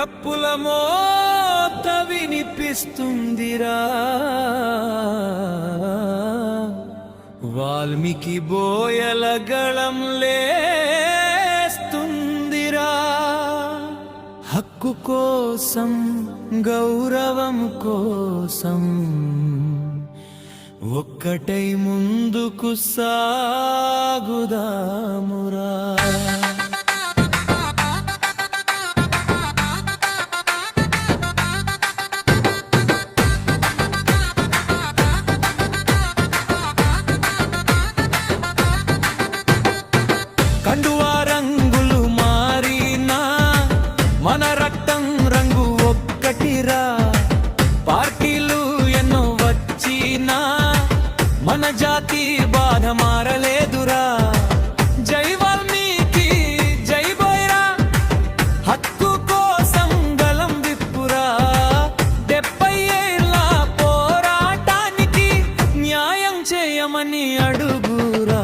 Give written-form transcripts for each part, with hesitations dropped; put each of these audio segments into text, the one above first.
డప్పుల మోత వినిపిస్తుందిరా, వాల్మీకి బోయల గళం లేస్తుందిరా. హక్కు కోసం, గౌరవం కోసం ఒక్కటై ముందుకు సాగుదామురా. కండువా రంగులు మారినా మన రక్తం రంగు ఒక్కటిరా. పార్టీలు ఎన్నో వచ్చినా మన జాతి బాధ మారలేదురా. జై వాల్మీకి జై బోయరా, హక్కు కోసం గలం విప్పురా. 70 ఏళ్ల పోరాటానికి న్యాయం చేయమని అడుగురా.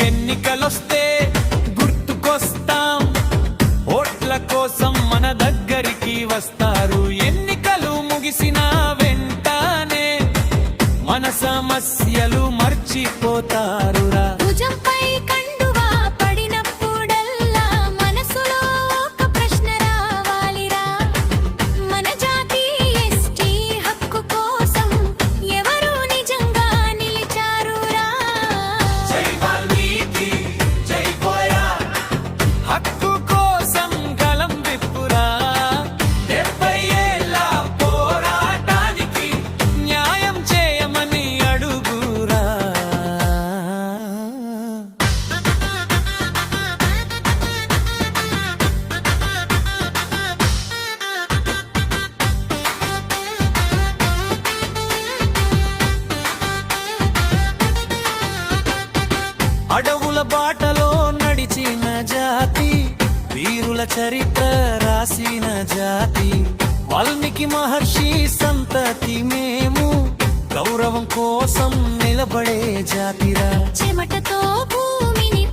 ఎన్నికలొస్తే గుర్తుకొస్తాం, ఓట్ల కోసం మన దగ్గరికి వస్తారు. ఎన్నికలు ముగిసిన వెంటనే మన సమస్యలు మర్చిపోతారురా. భుజంపై కండువా పడినప్పుడల్లా మనసులో ఒక ప్రశ్న రావాలిరా. మన జాతి ఎస్టీ హక్కు కోసం ఎవరు నిజంగా నిలిచారురా. హక్కు కోసం గలం విప్పురా. 70 ఏళ్ల పోరాటానికి న్యాయం చేయమని అడుగురా. అడవుల బాటలో నడిచిన జాతి, వీరుల చరిత్ర రాసిన జాతి. వాల్మీకి మహర్షి సంతతి మేము, గౌరవం కోసం నిలబడే జాతిరా. చెమటతో భూమిని